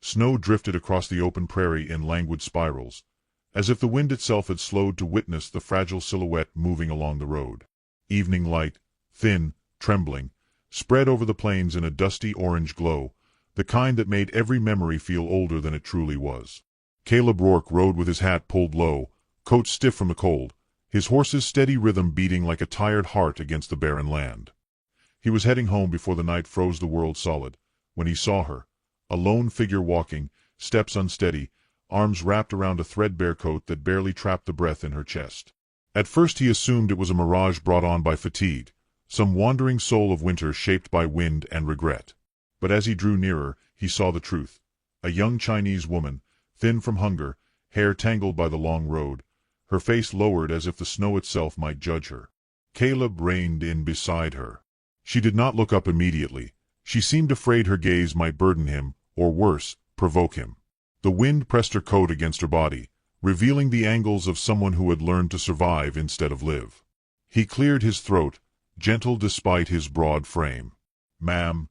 Snow drifted across the open prairie in languid spirals, as if the wind itself had slowed to witness the fragile silhouette moving along the road. Evening light, thin, trembling, spread over the plains in a dusty orange glow, the kind that made every memory feel older than it truly was. Caleb Rourke rode with his hat pulled low, coat stiff from the cold, his horse's steady rhythm beating like a tired heart against the barren land. He was heading home before the night froze the world solid, when he saw her, a lone figure walking, steps unsteady, arms wrapped around a threadbare coat that barely trapped the breath in her chest. At first he assumed it was a mirage brought on by fatigue, some wandering soul of winter shaped by wind and regret. But as he drew nearer, he saw the truth. A young Chinese woman, thin from hunger, hair tangled by the long road, her face lowered as if the snow itself might judge her. Caleb reined in beside her. She did not look up immediately. She seemed afraid her gaze might burden him, or worse, provoke him. The wind pressed her coat against her body, revealing the angles of someone who had learned to survive instead of live. He cleared his throat, gentle despite his broad frame. "Ma'am,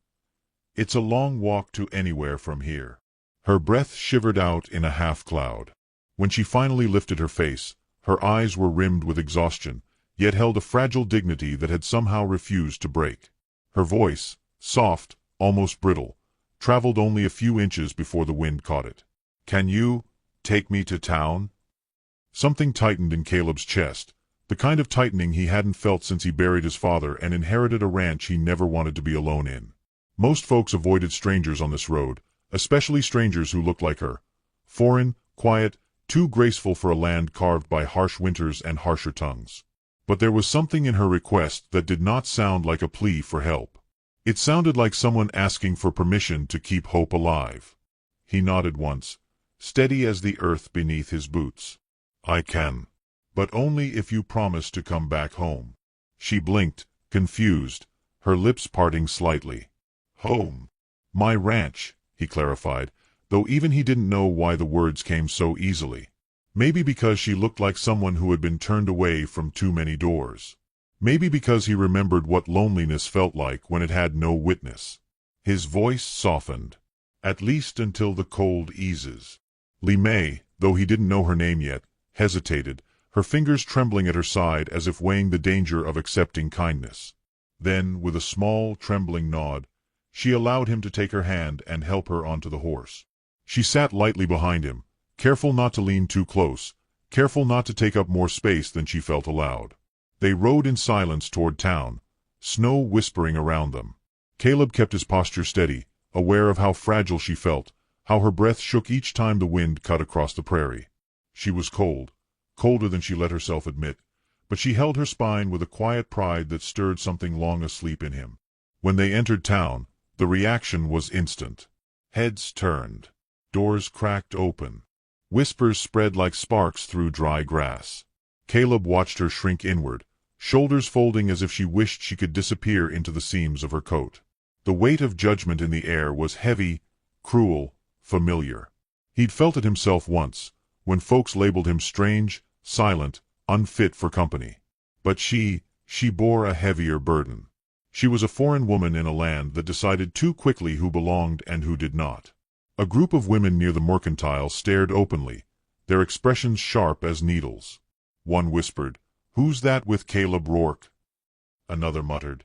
it's a long walk to anywhere from here." Her breath shivered out in a half-cloud. When she finally lifted her face, her eyes were rimmed with exhaustion, yet held a fragile dignity that had somehow refused to break. Her voice, soft, almost brittle, traveled only a few inches before the wind caught it. "Can you take me to town?" Something tightened in Caleb's chest, the kind of tightening he hadn't felt since he buried his father and inherited a ranch he never wanted to be alone in. Most folks avoided strangers on this road, especially strangers who looked like her. Foreign, quiet, too graceful for a land carved by harsh winters and harsher tongues. But there was something in her request that did not sound like a plea for help. It sounded like someone asking for permission to keep hope alive. He nodded once, steady as the earth beneath his boots. "I can. But only if you promise to come back home." She blinked, confused, her lips parting slightly. "Home? My ranch," he clarified, though even he didn't know why the words came so easily. Maybe because she looked like someone who had been turned away from too many doors. Maybe because he remembered what loneliness felt like when it had no witness. His voice softened. "At least until the cold eases." Li Mei, though he didn't know her name yet, hesitated, her fingers trembling at her side as if weighing the danger of accepting kindness. Then, with a small, trembling nod, she allowed him to take her hand and help her onto the horse. She sat lightly behind him, careful not to lean too close, careful not to take up more space than she felt allowed. They rode in silence toward town, snow whispering around them. Caleb kept his posture steady, aware of how fragile she felt, how her breath shook each time the wind cut across the prairie. She was cold, colder than she let herself admit, but she held her spine with a quiet pride that stirred something long asleep in him. When they entered town, the reaction was instant. Heads turned. Doors cracked open. Whispers spread like sparks through dry grass. Caleb watched her shrink inward, shoulders folding as if she wished she could disappear into the seams of her coat. The weight of judgment in the air was heavy, cruel, familiar. He'd felt it himself once, when folks labeled him strange, silent, unfit for company. But she bore a heavier burden. She was a foreign woman in a land that decided too quickly who belonged and who did not. A group of women near the mercantile stared openly, their expressions sharp as needles. One whispered, "Who's that with Caleb Rourke?" Another muttered,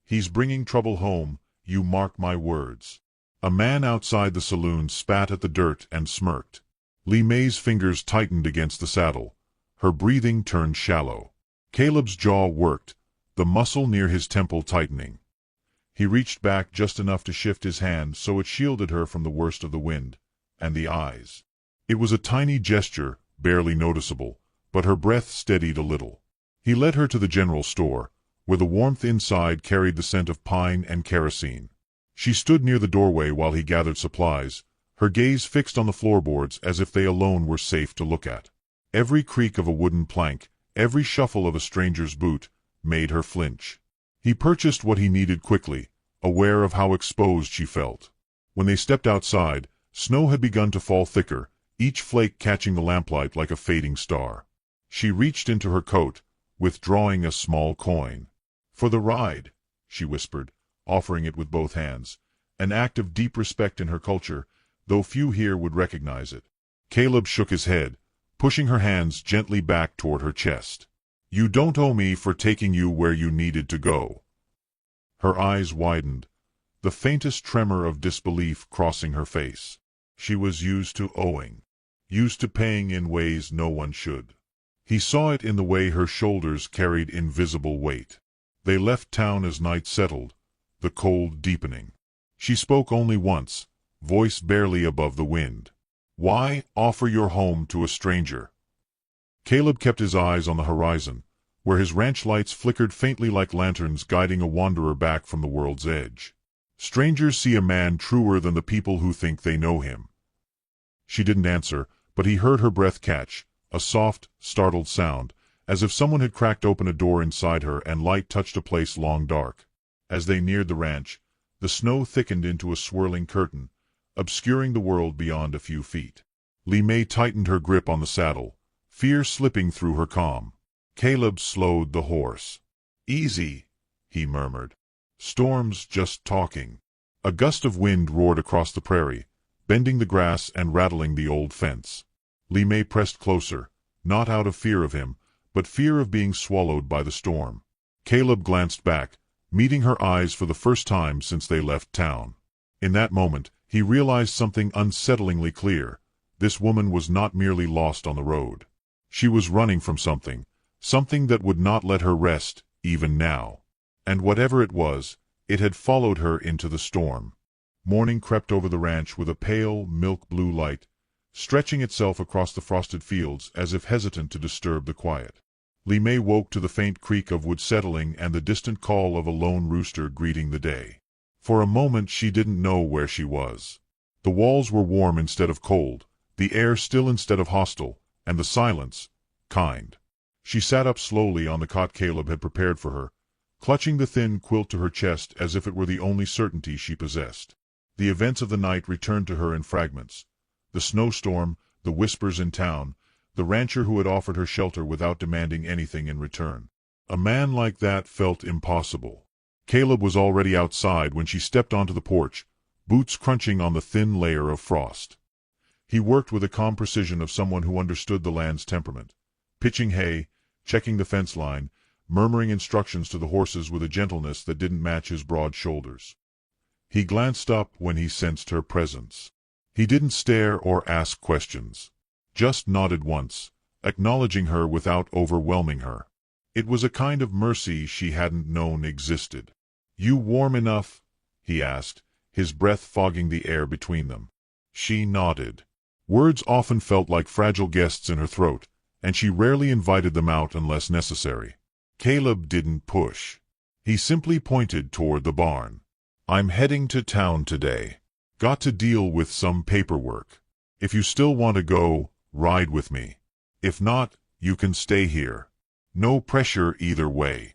"He's bringing trouble home, you mark my words." A man outside the saloon spat at the dirt and smirked. Li Mei's fingers tightened against the saddle. Her breathing turned shallow. Caleb's jaw worked, the muscle near his temple tightening. He reached back just enough to shift his hand so it shielded her from the worst of the wind, and the eyes. It was a tiny gesture, barely noticeable, but her breath steadied a little. He led her to the general store, where the warmth inside carried the scent of pine and kerosene. She stood near the doorway while he gathered supplies, her gaze fixed on the floorboards as if they alone were safe to look at. Every creak of a wooden plank, every shuffle of a stranger's boot, made her flinch. He purchased what he needed quickly, aware of how exposed she felt. When they stepped outside, snow had begun to fall thicker, each flake catching the lamplight like a fading star. She reached into her coat, withdrawing a small coin. "For the ride," she whispered, offering it with both hands, an act of deep respect in her culture, though few here would recognize it. Caleb shook his head, pushing her hands gently back toward her chest. You don't owe me for taking you where you needed to go. Her eyes widened, the faintest tremor of disbelief crossing her face. She was used to owing, used to paying in ways no one should. He saw it in the way her shoulders carried invisible weight. They left town as night settled, the cold deepening. She spoke only once, voice barely above the wind. Why offer your home to a stranger? Caleb kept his eyes on the horizon, where his ranch lights flickered faintly like lanterns guiding a wanderer back from the world's edge. Strangers see a man truer than the people who think they know him. She didn't answer, but he heard her breath catch, a soft, startled sound, as if someone had cracked open a door inside her and light touched a place long dark. As they neared the ranch, the snow thickened into a swirling curtain, obscuring the world beyond a few feet. Li Mei tightened her grip on the saddle, fear slipping through her calm. Caleb slowed the horse. Easy, he murmured. Storm's just talking. A gust of wind roared across the prairie, bending the grass and rattling the old fence. Li Mei pressed closer, not out of fear of him, but fear of being swallowed by the storm. Caleb glanced back, meeting her eyes for the first time since they left town. In that moment, he realized something unsettlingly clear. This woman was not merely lost on the road. She was running from something, something that would not let her rest, even now. And whatever it was, it had followed her into the storm. Morning crept over the ranch with a pale, milk-blue light, stretching itself across the frosted fields as if hesitant to disturb the quiet. Li Mei woke to the faint creak of wood settling and the distant call of a lone rooster greeting the day. For a moment she didn't know where she was. The walls were warm instead of cold, the air still instead of hostile, and the silence, kind. She sat up slowly on the cot Caleb had prepared for her, clutching the thin quilt to her chest as if it were the only certainty she possessed. The events of the night returned to her in fragments. The snowstorm, the whispers in town, the rancher who had offered her shelter without demanding anything in return. A man like that felt impossible. Caleb was already outside when she stepped onto the porch, boots crunching on the thin layer of frost. He worked with the calm precision of someone who understood the land's temperament, pitching hay, checking the fence line, murmuring instructions to the horses with a gentleness that didn't match his broad shoulders. He glanced up when he sensed her presence. He didn't stare or ask questions, just nodded once, acknowledging her without overwhelming her. It was a kind of mercy she hadn't known existed. You warm enough? He asked, his breath fogging the air between them. She nodded. Words often felt like fragile guests in her throat, and she rarely invited them out unless necessary. Caleb didn't push. He simply pointed toward the barn. I'm heading to town today. Got to deal with some paperwork. If you still want to go, ride with me. If not, you can stay here. No pressure either way.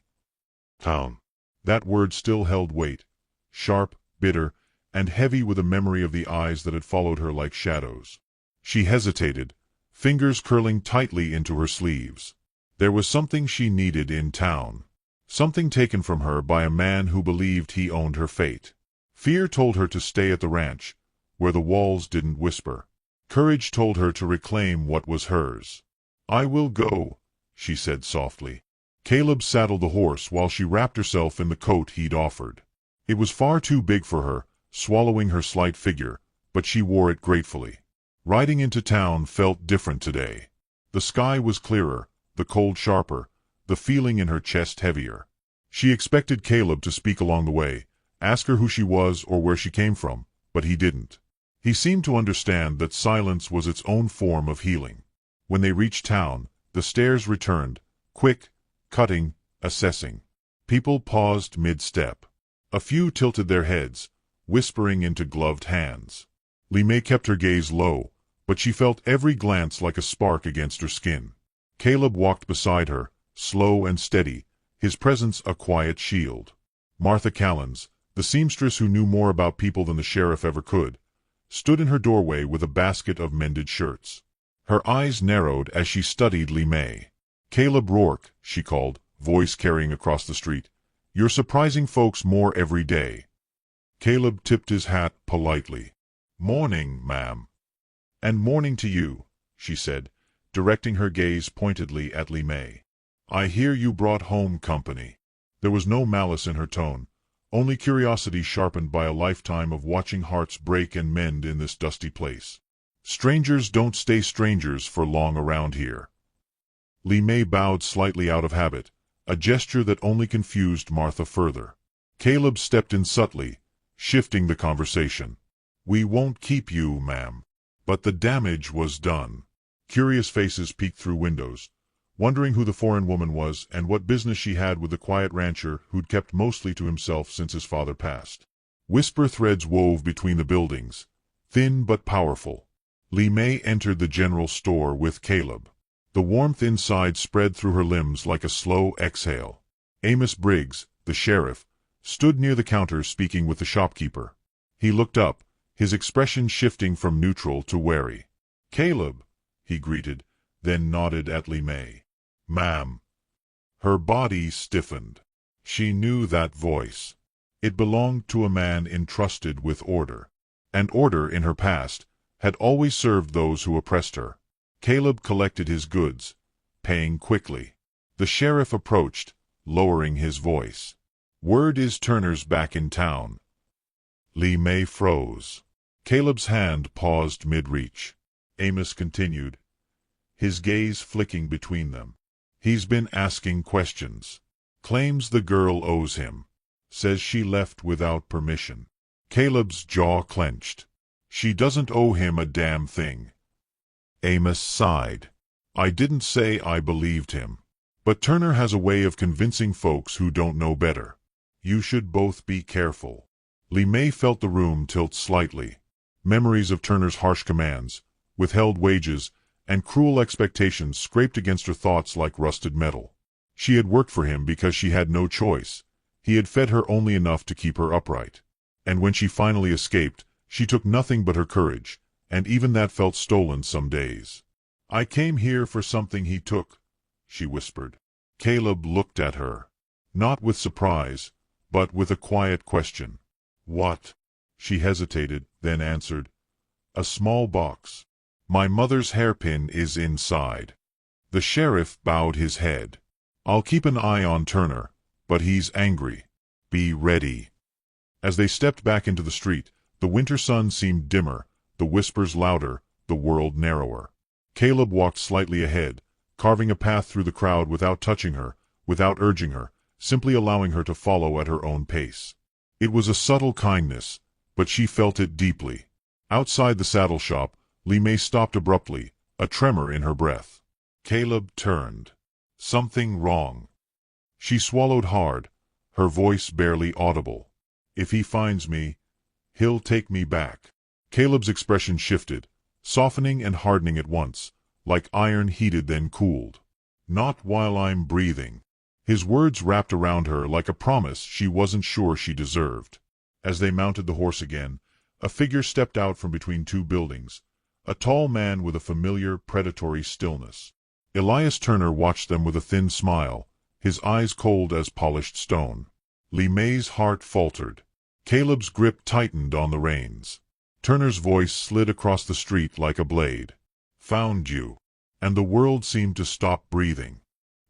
Town. That word still held weight, sharp, bitter, and heavy with a memory of the eyes that had followed her like shadows. She hesitated, fingers curling tightly into her sleeves. There was something she needed in town. Something taken from her by a man who believed he owned her fate. Fear told her to stay at the ranch, where the walls didn't whisper. Courage told her to reclaim what was hers. I will go, she said softly. Caleb saddled the horse while she wrapped herself in the coat he'd offered. It was far too big for her, swallowing her slight figure, but she wore it gratefully. Riding into town felt different today. The sky was clearer, the cold sharper, the feeling in her chest heavier. She expected Caleb to speak along the way, ask her who she was or where she came from, but he didn't. He seemed to understand that silence was its own form of healing. When they reached town, the stares returned, quick, cutting, assessing. People paused mid-step. A few tilted their heads, whispering into gloved hands. Li Mei kept her gaze low, but she felt every glance like a spark against her skin. Caleb walked beside her, slow and steady, his presence a quiet shield. Martha Callens, the seamstress who knew more about people than the sheriff ever could, stood in her doorway with a basket of mended shirts. Her eyes narrowed as she studied Li Mei. Caleb Rourke, she called, voice carrying across the street. You're surprising folks more every day. Caleb tipped his hat politely. "Morning, ma'am." "And morning to you," she said, directing her gaze pointedly at Li Mei. "I hear you brought home company." There was no malice in her tone, only curiosity sharpened by a lifetime of watching hearts break and mend in this dusty place. "Strangers don't stay strangers for long around here." Li Mei bowed slightly out of habit, a gesture that only confused Martha further. Caleb stepped in subtly, shifting the conversation. "We won't keep you, ma'am. But the damage was done." Curious faces peeked through windows, wondering who the foreign woman was and what business she had with the quiet rancher who'd kept mostly to himself since his father passed. Whisper threads wove between the buildings, thin but powerful. Li Mei entered the general store with Caleb. The warmth inside spread through her limbs like a slow exhale. Amos Briggs, the sheriff, stood near the counter speaking with the shopkeeper. He looked up, his expression shifting from neutral to wary. "Caleb," he greeted, then nodded at Li Mei. "Ma'am." Her body stiffened. She knew that voice. It belonged to a man entrusted with order. And order, in her past, had always served those who oppressed her. Caleb collected his goods, paying quickly. The sheriff approached, lowering his voice. "Word is Turner's back in town." Li Mei froze. Caleb's hand paused mid-reach. Amos continued, his gaze flicking between them. "He's been asking questions. Claims the girl owes him. Says she left without permission." Caleb's jaw clenched. "She doesn't owe him a damn thing." Amos sighed. "I didn't say I believed him. But Turner has a way of convincing folks who don't know better. You should both be careful." Li Mei felt the room tilt slightly. Memories of Turner's harsh commands, withheld wages, and cruel expectations scraped against her thoughts like rusted metal. She had worked for him because she had no choice. He had fed her only enough to keep her upright. And when she finally escaped, she took nothing but her courage, and even that felt stolen some days. "I came here for something he took," she whispered. Caleb looked at her. Not with surprise, but with a quiet question. "What?" She hesitated, then answered, "A small box. My mother's hairpin is inside." The sheriff bowed his head. "I'll keep an eye on Turner, but he's angry. Be ready." As they stepped back into the street, the winter sun seemed dimmer, the whispers louder, the world narrower. Caleb walked slightly ahead, carving a path through the crowd without touching her, without urging her, simply allowing her to follow at her own pace. It was a subtle kindness, but she felt it deeply. Outside the saddle shop, Li Mei stopped abruptly, a tremor in her breath. Caleb turned. "Something wrong." She swallowed hard, her voice barely audible. "If he finds me, he'll take me back." Caleb's expression shifted, softening and hardening at once, like iron heated then cooled. "Not while I'm breathing." His words wrapped around her like a promise she wasn't sure she deserved. As they mounted the horse again, a figure stepped out from between two buildings, a tall man with a familiar, predatory stillness. Elias Turner watched them with a thin smile, his eyes cold as polished stone. Li Mei's heart faltered. Caleb's grip tightened on the reins. Turner's voice slid across the street like a blade. "Found you." And the world seemed to stop breathing.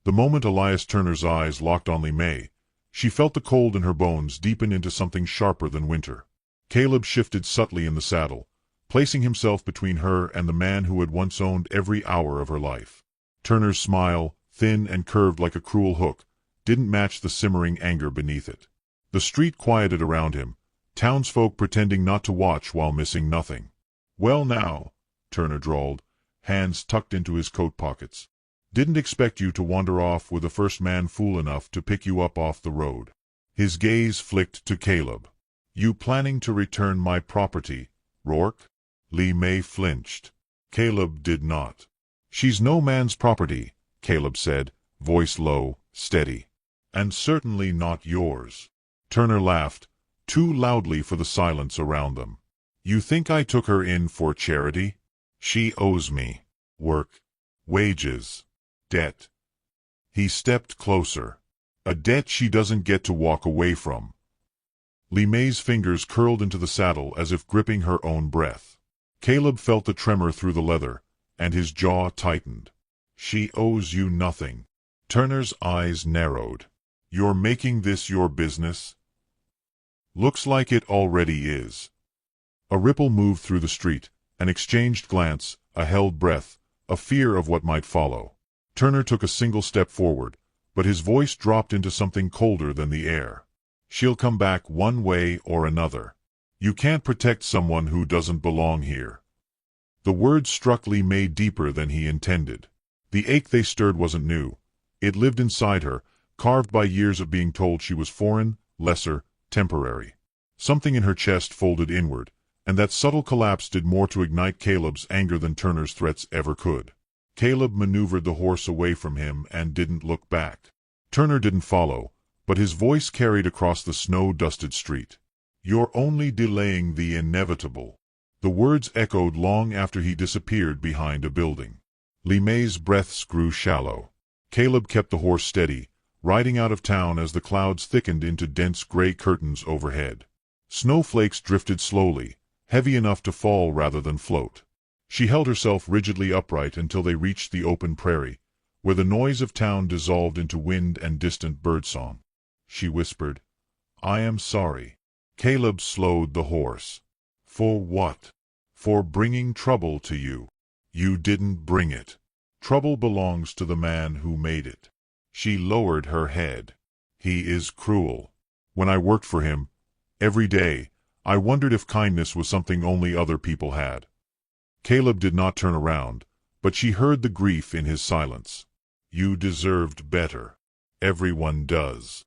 The moment Elias Turner's eyes locked on Li Mei, she felt the cold in her bones deepen into something sharper than winter. Caleb shifted subtly in the saddle, placing himself between her and the man who had once owned every hour of her life. Turner's smile, thin and curved like a cruel hook, didn't match the simmering anger beneath it. The street quieted around him, townsfolk pretending not to watch while missing nothing. "Well now," Turner drawled, hands tucked into his coat pockets. "Didn't expect you to wander off with the first man fool enough to pick you up off the road." His gaze flicked to Caleb. "You planning to return my property, Rourke?" Li Mei flinched. Caleb did not. "She's no man's property," Caleb said, voice low, steady. "And certainly not yours." Turner laughed, too loudly for the silence around them. "You think I took her in for charity? She owes me. Work. Wages. Debt." He stepped closer. "A debt she doesn't get to walk away from." Li Mei's fingers curled into the saddle as if gripping her own breath. Caleb felt the tremor through the leather, and his jaw tightened. She owes you nothing. Turner's eyes narrowed. You're making this your business? Looks like it already is. A ripple moved through the street, an exchanged glance, a held breath, a fear of what might follow. Turner took a single step forward, but his voice dropped into something colder than the air. She'll come back one way or another. You can't protect someone who doesn't belong here. The words struck Li Mei deeper than he intended. The ache they stirred wasn't new. It lived inside her, carved by years of being told she was foreign, lesser, temporary. Something in her chest folded inward, and that subtle collapse did more to ignite Caleb's anger than Turner's threats ever could. Caleb maneuvered the horse away from him and didn't look back. Turner didn't follow, but his voice carried across the snow-dusted street. You're only delaying the inevitable. The words echoed long after he disappeared behind a building. Li Mei's breaths grew shallow. Caleb kept the horse steady, riding out of town as the clouds thickened into dense gray curtains overhead. Snowflakes drifted slowly, heavy enough to fall rather than float. She held herself rigidly upright until they reached the open prairie, where the noise of town dissolved into wind and distant birdsong. She whispered, I am sorry. Caleb slowed the horse. For what? For bringing trouble to you. You didn't bring it. Trouble belongs to the man who made it. She lowered her head. He is cruel. When I worked for him, every day, I wondered if kindness was something only other people had. Caleb did not turn around, but she heard the grief in his silence. You deserved better. Everyone does.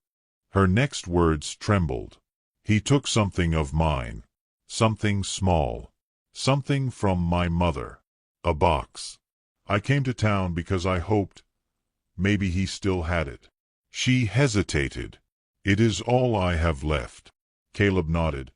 Her next words trembled. He took something of mine. Something small. Something from my mother. A box. I came to town because I hoped maybe he still had it. She hesitated. It is all I have left. Caleb nodded,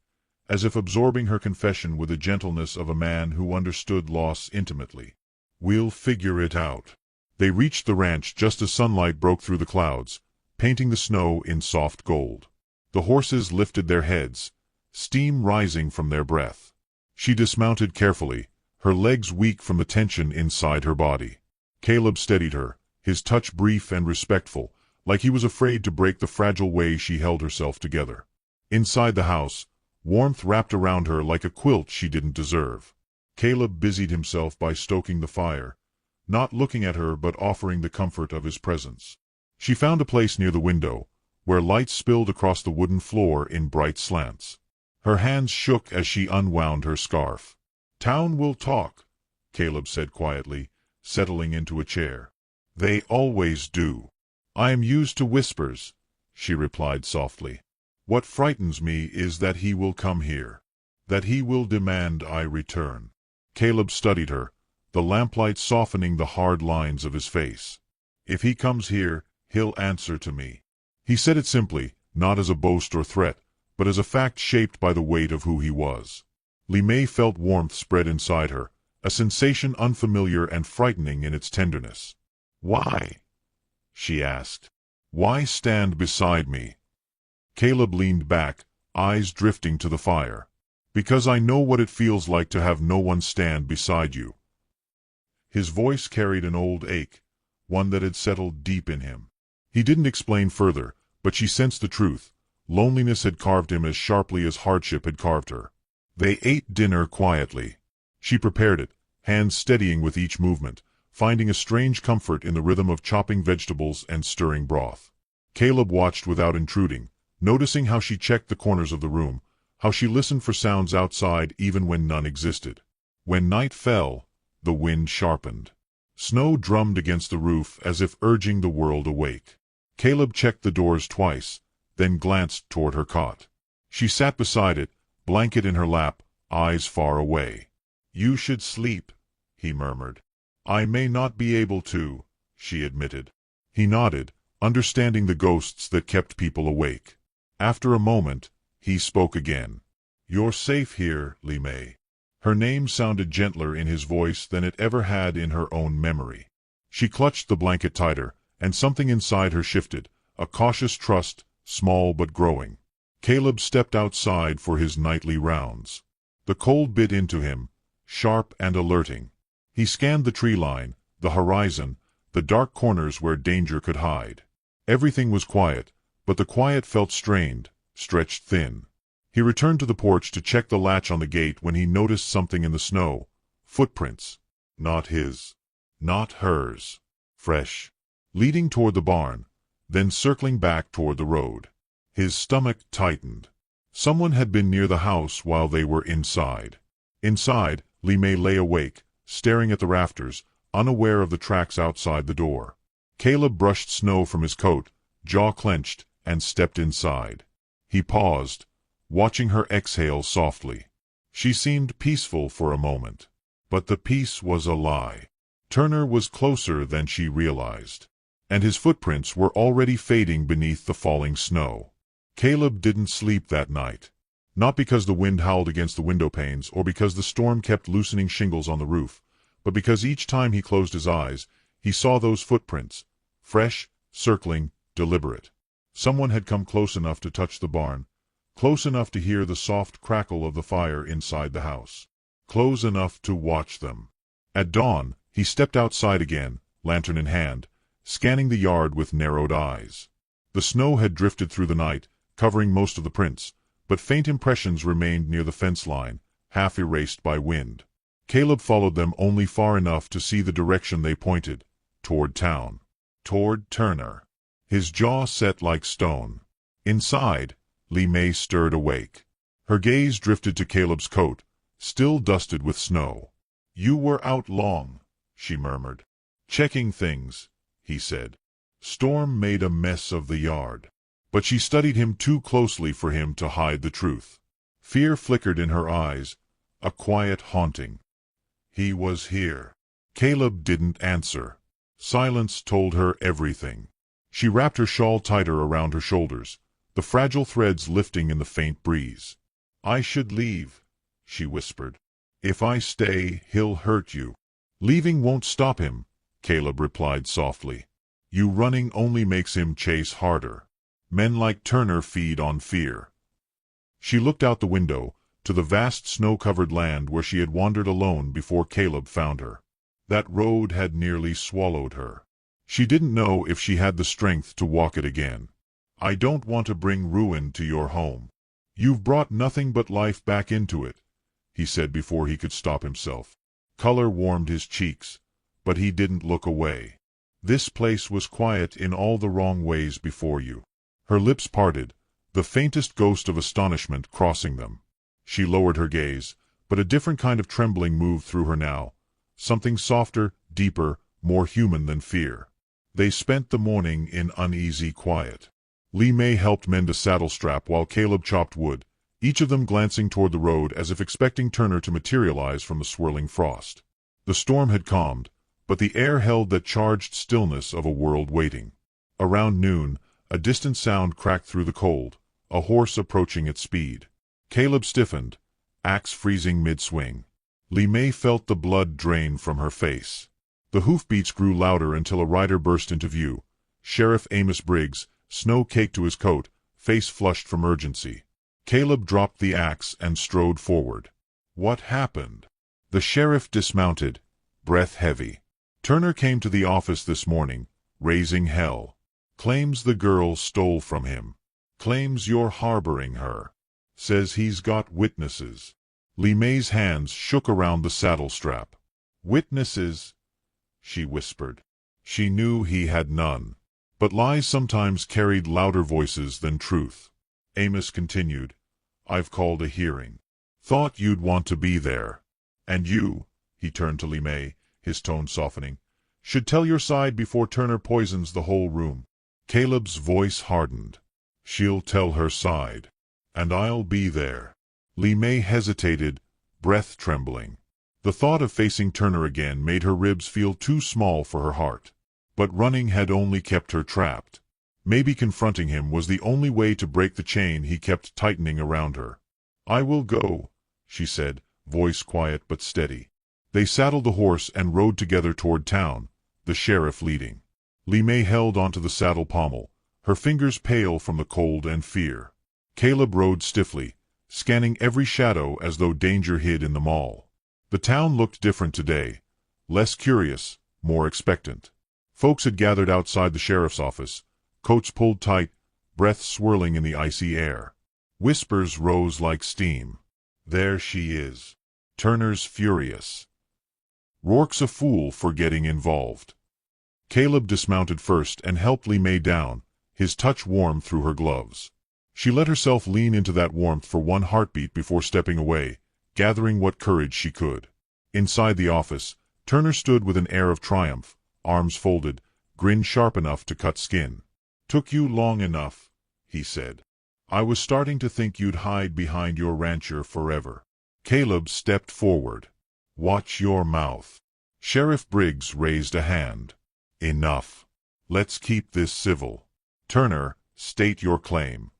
as if absorbing her confession with the gentleness of a man who understood loss intimately. We'll figure it out. They reached the ranch just as sunlight broke through the clouds, painting the snow in soft gold. The horses lifted their heads, steam rising from their breath. She dismounted carefully, her legs weak from the tension inside her body. Caleb steadied her, his touch brief and respectful, like he was afraid to break the fragile way she held herself together. Inside the house, warmth wrapped around her like a quilt she didn't deserve. Caleb busied himself by stoking the fire, not looking at her but offering the comfort of his presence. She found a place near the window, where light spilled across the wooden floor in bright slants. Her hands shook as she unwound her scarf. Town will talk, Caleb said quietly, settling into a chair. They always do. I am used to whispers, she replied softly. What frightens me is that he will come here, that he will demand I return. Caleb studied her, the lamplight softening the hard lines of his face. If he comes here, he'll answer to me. He said it simply, not as a boast or threat, but as a fact shaped by the weight of who he was. Li Mei felt warmth spread inside her, a sensation unfamiliar and frightening in its tenderness. Why? She asked. Why stand beside me? Caleb leaned back, eyes drifting to the fire. Because I know what it feels like to have no one stand beside you. His voice carried an old ache, one that had settled deep in him. He didn't explain further, but she sensed the truth. Loneliness had carved him as sharply as hardship had carved her. They ate dinner quietly. She prepared it, hands steadying with each movement, finding a strange comfort in the rhythm of chopping vegetables and stirring broth. Caleb watched without intruding, noticing how she checked the corners of the room, how she listened for sounds outside even when none existed. When night fell, the wind sharpened. Snow drummed against the roof as if urging the world awake. Caleb checked the doors twice, then glanced toward her cot. She sat beside it, blanket in her lap, eyes far away. You should sleep, he murmured. I may not be able to, she admitted. He nodded, understanding the ghosts that kept people awake. After a moment, he spoke again. You're safe here, Li Mei. Her name sounded gentler in his voice than it ever had in her own memory. She clutched the blanket tighter, and something inside her shifted, a cautious trust, small but growing. Caleb stepped outside for his nightly rounds. The cold bit into him, sharp and alerting. He scanned the tree line, the horizon, the dark corners where danger could hide. Everything was quiet, but the quiet felt strained, stretched thin. He returned to the porch to check the latch on the gate when he noticed something in the snow. Footprints. Not his. Not hers. Fresh. Leading toward the barn, then circling back toward the road. His stomach tightened. Someone had been near the house while they were inside. Inside, Limei lay awake, staring at the rafters, unaware of the tracks outside the door. Caleb brushed snow from his coat, jaw clenched, and stepped inside. He paused, watching her exhale softly. She seemed peaceful for a moment. But the peace was a lie. Turner was closer than she realized. And his footprints were already fading beneath the falling snow. Caleb didn't sleep that night. Not because the wind howled against the window panes or because the storm kept loosening shingles on the roof, but because each time he closed his eyes, he saw those footprints, fresh, circling, deliberate. Someone had come close enough to touch the barn, close enough to hear the soft crackle of the fire inside the house, close enough to watch them. At dawn, he stepped outside again, lantern in hand, scanning the yard with narrowed eyes. The snow had drifted through the night, covering most of the prints, but faint impressions remained near the fence line, half erased by wind. Caleb followed them only far enough to see the direction they pointed, toward town, toward Turner. His jaw set like stone. Inside, Limei stirred awake. Her gaze drifted to Caleb's coat, still dusted with snow. "You were out long," she murmured. "Checking things," he said. "Storm made a mess of the yard." But she studied him too closely for him to hide the truth. Fear flickered in her eyes, a quiet haunting. He was here. Caleb didn't answer. Silence told her everything. She wrapped her shawl tighter around her shoulders, the fragile threads lifting in the faint breeze. "I should leave," she whispered. "If I stay, he'll hurt you." "Leaving won't stop him," Caleb replied softly. "You running only makes him chase harder. Men like Turner feed on fear." She looked out the window, to the vast snow-covered land where she had wandered alone before Caleb found her. That road had nearly swallowed her. She didn't know if she had the strength to walk it again. "I don't want to bring ruin to your home. You've brought nothing but life back into it," he said before he could stop himself. Color warmed his cheeks, but he didn't look away. "This place was quiet in all the wrong ways before you." Her lips parted, the faintest ghost of astonishment crossing them. She lowered her gaze, but a different kind of trembling moved through her now, something softer, deeper, more human than fear. They spent the morning in uneasy quiet. Limei helped mend a saddle strap while Caleb chopped wood, each of them glancing toward the road as if expecting Turner to materialize from the swirling frost. The storm had calmed, but the air held that charged stillness of a world waiting. Around noon, a distant sound cracked through the cold, a horse approaching at speed. Caleb stiffened, axe freezing mid-swing. Limei felt the blood drain from her face. The hoofbeats grew louder until a rider burst into view. Sheriff Amos Briggs, snow caked to his coat, face flushed from urgency. Caleb dropped the axe and strode forward. "What happened?" The sheriff dismounted, breath heavy. "Turner came to the office this morning, raising hell. Claims the girl stole from him. Claims you're harboring her. Says he's got witnesses." Limei's hands shook around the saddle strap. "Witnesses?" she whispered. She knew he had none. But lies sometimes carried louder voices than truth. Amos continued, "I've called a hearing. Thought you'd want to be there. And you," he turned to Limei, his tone softening, "should tell your side before Turner poisons the whole room." Caleb's voice hardened. "She'll tell her side. And I'll be there." Limei hesitated, breath trembling. The thought of facing Turner again made her ribs feel too small for her heart. But running had only kept her trapped. Maybe confronting him was the only way to break the chain he kept tightening around her. "I will go," she said, voice quiet but steady. They saddled the horse and rode together toward town, the sheriff leading. Limei held onto the saddle pommel, her fingers pale from the cold and fear. Caleb rode stiffly, scanning every shadow as though danger hid in them all. The town looked different today, less curious, more expectant. Folks had gathered outside the sheriff's office, coats pulled tight, breath swirling in the icy air. Whispers rose like steam. There she is. Turner's furious. Rourke's a fool for getting involved. Caleb dismounted first and helped Lee May down, his touch warm through her gloves. She let herself lean into that warmth for one heartbeat before stepping away, gathering what courage she could. Inside the office, Turner stood with an air of triumph, arms folded, grin sharp enough to cut skin. "Took you long enough," he said. "I was starting to think you'd hide behind your rancher forever." Caleb stepped forward. "Watch your mouth." Sheriff Briggs raised a hand. "Enough. Let's keep this civil. Turner, state your claim."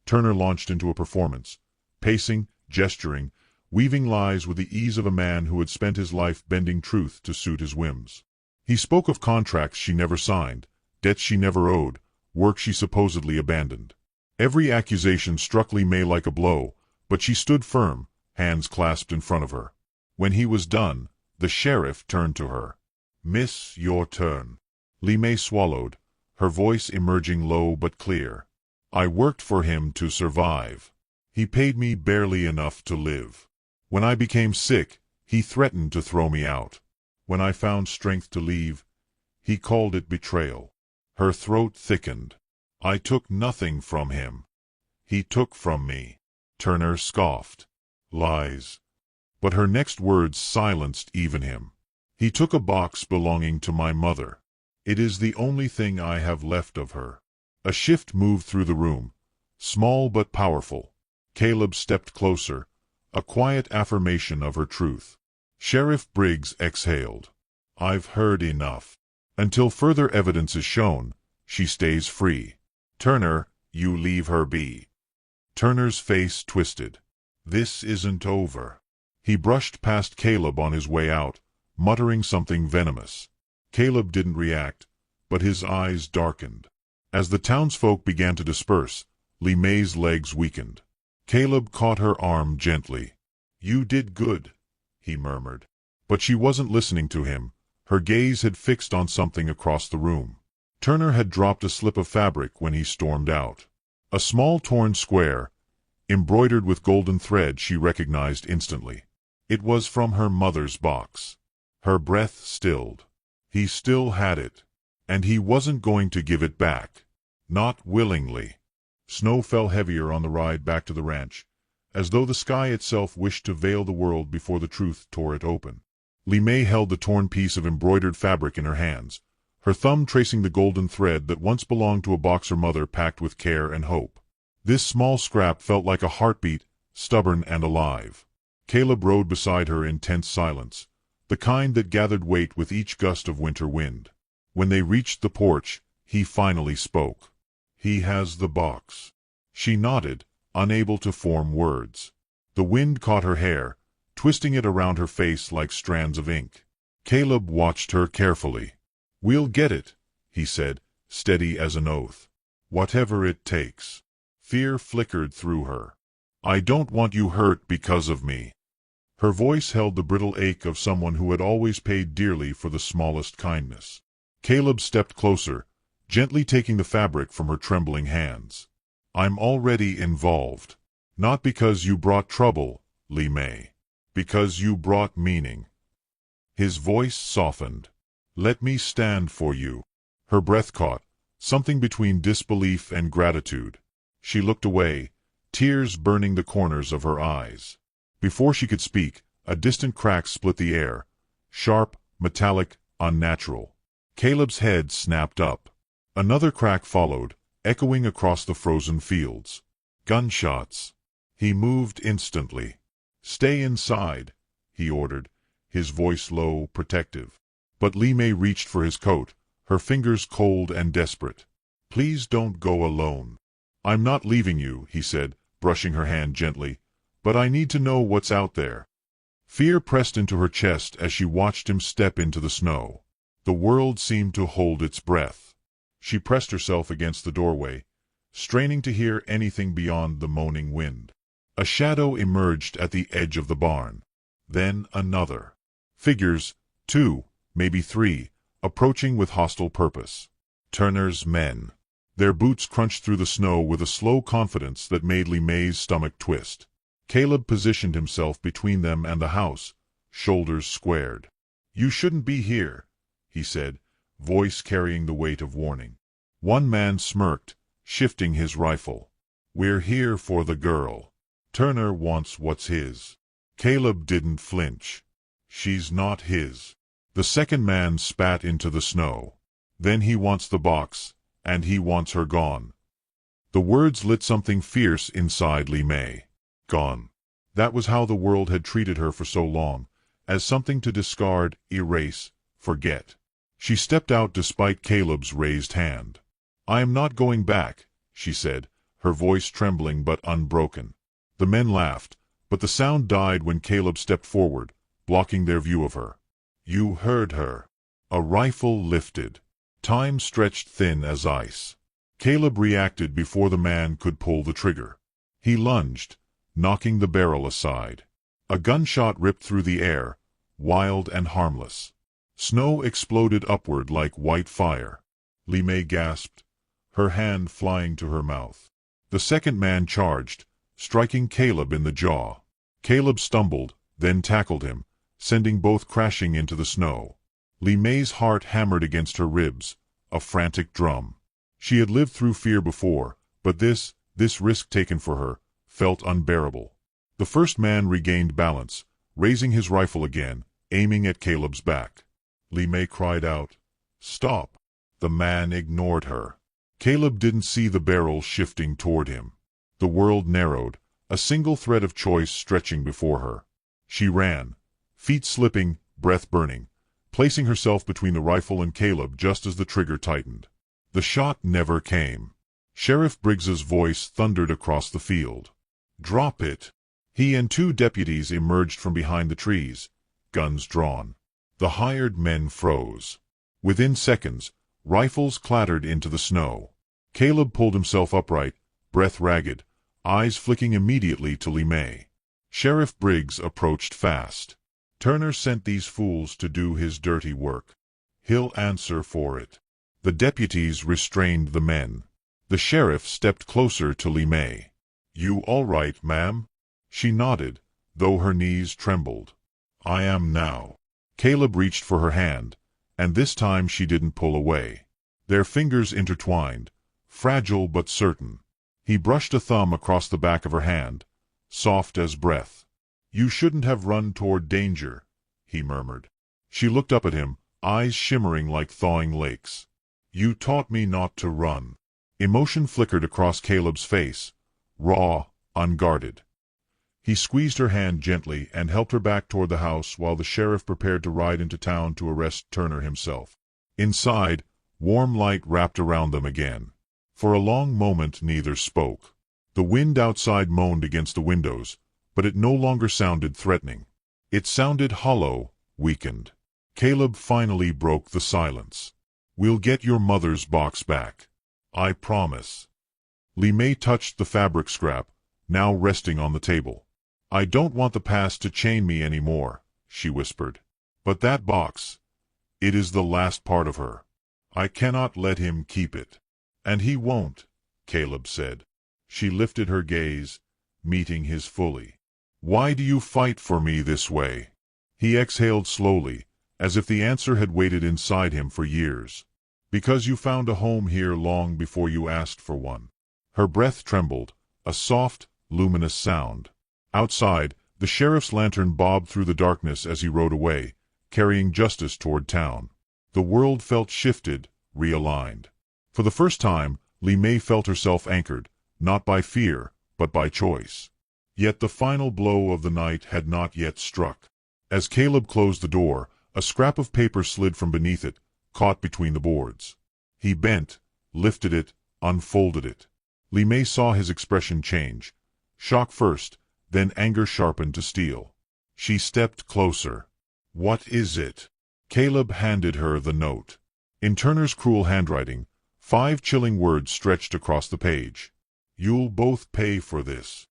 Turner launched into a performance, pacing, gesturing, weaving lies with the ease of a man who had spent his life bending truth to suit his whims. He spoke of contracts she never signed, debts she never owed, work she supposedly abandoned. Every accusation struck Lee May like a blow, but she stood firm, hands clasped in front of her. When he was done, the sheriff turned to her. "Miss, your turn." Lee May swallowed, her voice emerging low but clear. "I worked for him to survive. He paid me barely enough to live. When I became sick, he threatened to throw me out. When I found strength to leave, he called it betrayal." Her throat thickened. "I took nothing from him. He took from me." Turner scoffed. "Lies." But her next words silenced even him. "He took a box belonging to my mother. It is the only thing I have left of her." A shift moved through the room, small but powerful. Caleb stepped closer, a quiet affirmation of her truth. Sheriff Briggs exhaled. "I've heard enough. Until further evidence is shown, she stays free. Turner, you leave her be." Turner's face twisted. "This isn't over." He brushed past Caleb on his way out, muttering something venomous. Caleb didn't react, but his eyes darkened. As the townsfolk began to disperse, Lee May's legs weakened. Caleb caught her arm gently. "You did good," he murmured. But she wasn't listening to him. Her gaze had fixed on something across the room. Turner had dropped a slip of fabric when he stormed out. A small torn square, embroidered with golden thread, she recognized instantly. It was from her mother's box. Her breath stilled. He still had it. And he wasn't going to give it back. Not willingly. Snow fell heavier on the ride back to the ranch, as though the sky itself wished to veil the world before the truth tore it open. Lee May held the torn piece of embroidered fabric in her hands, her thumb tracing the golden thread that once belonged to a box her mother packed with care and hope. This small scrap felt like a heartbeat, stubborn and alive. Caleb rode beside her in tense silence, the kind that gathered weight with each gust of winter wind. When they reached the porch, he finally spoke. "He has the box." She nodded, unable to form words. The wind caught her hair, twisting it around her face like strands of ink. Caleb watched her carefully. "We'll get it," he said, steady as an oath. "Whatever it takes." Fear flickered through her. "I don't want you hurt because of me." Her voice held the brittle ache of someone who had always paid dearly for the smallest kindness. Caleb stepped closer, gently taking the fabric from her trembling hands. "I'm already involved. Not because you brought trouble, Lee May. Because you brought meaning." His voice softened. "Let me stand for you." Her breath caught, something between disbelief and gratitude. She looked away, tears burning the corners of her eyes. Before she could speak, a distant crack split the air, sharp, metallic, unnatural. Caleb's head snapped up. Another crack followed, echoing across the frozen fields. Gunshots. He moved instantly. "Stay inside," he ordered, his voice low, protective. But Lee May reached for his coat, her fingers cold and desperate. "Please don't go alone." "I'm not leaving you," he said, brushing her hand gently, "but I need to know what's out there." Fear pressed into her chest as she watched him step into the snow. The world seemed to hold its breath. She pressed herself against the doorway, straining to hear anything beyond the moaning wind. A shadow emerged at the edge of the barn. Then another. Figures, 2, maybe 3, approaching with hostile purpose. Turner's men. Their boots crunched through the snow with a slow confidence that made Li Mei's stomach twist. Caleb positioned himself between them and the house, shoulders squared. "You shouldn't be here," he said, voice carrying the weight of warning. One man smirked, shifting his rifle. "We're here for the girl. Turner wants what's his." Caleb didn't flinch. "She's not his." The second man spat into the snow. "Then he wants the box, and he wants her gone." The words lit something fierce inside Li Mei. Gone. That was how the world had treated her for so long, as something to discard, erase, forget. She stepped out despite Caleb's raised hand. "I am not going back," she said, her voice trembling but unbroken. The men laughed, but the sound died when Caleb stepped forward, blocking their view of her. "You heard her." A rifle lifted. Time stretched thin as ice. Caleb reacted before the man could pull the trigger. He lunged, knocking the barrel aside. A gunshot ripped through the air, wild and harmless. Snow exploded upward like white fire. Li Mei gasped, her hand flying to her mouth. The second man charged, striking Caleb in the jaw. Caleb stumbled, then tackled him, sending both crashing into the snow. Li Mei's heart hammered against her ribs, a frantic drum. She had lived through fear before, but this risk taken for her, felt unbearable. The first man regained balance, raising his rifle again, aiming at Caleb's back. Li Mei cried out, "Stop!" The man ignored her. Caleb didn't see the barrel shifting toward him. The world narrowed, a single thread of choice stretching before her. She ran, feet slipping, breath burning, placing herself between the rifle and Caleb just as the trigger tightened. The shot never came. Sheriff Briggs's voice thundered across the field. "Drop it!" He and 2 deputies emerged from behind the trees, guns drawn. The hired men froze. Within seconds, rifles clattered into the snow. Caleb pulled himself upright, breath ragged, eyes flicking immediately to Li Mei. Sheriff Briggs approached fast. "Turner sent these fools to do his dirty work. He'll answer for it." The deputies restrained the men. The sheriff stepped closer to Li Mei. "You all right, ma'am?" She nodded, though her knees trembled. "I am now." Caleb reached for her hand, and this time she didn't pull away. Their fingers intertwined, fragile but certain. He brushed a thumb across the back of her hand, soft as breath. "You shouldn't have run toward danger," he murmured. She looked up at him, eyes shimmering like thawing lakes. "You taught me not to run." Emotion flickered across Caleb's face, raw, unguarded. He squeezed her hand gently and helped her back toward the house while the sheriff prepared to ride into town to arrest Turner himself. Inside, warm light wrapped around them again. For a long moment neither spoke. The wind outside moaned against the windows, but it no longer sounded threatening. It sounded hollow, weakened. Caleb finally broke the silence. "We'll get your mother's box back. I promise." Li Mei touched the fabric scrap, now resting on the table. "I don't want the past to chain me any more," she whispered. "But that box, it is the last part of her. I cannot let him keep it." "And he won't," Caleb said. She lifted her gaze, meeting his fully. "Why do you fight for me this way?" He exhaled slowly, as if the answer had waited inside him for years. "Because you found a home here long before you asked for one." Her breath trembled, a soft, luminous sound. Outside, the sheriff's lantern bobbed through the darkness as he rode away, carrying justice toward town. The world felt shifted, realigned. For the first time, Li Mei felt herself anchored, not by fear, but by choice. Yet the final blow of the night had not yet struck. As Caleb closed the door, a scrap of paper slid from beneath it, caught between the boards. He bent, lifted it, unfolded it. Li Mei saw his expression change. Shock first, then anger sharpened to steel. She stepped closer. "What is it?" Caleb handed her the note. In Turner's cruel handwriting, 5 chilling words stretched across the page. You'll both pay for this.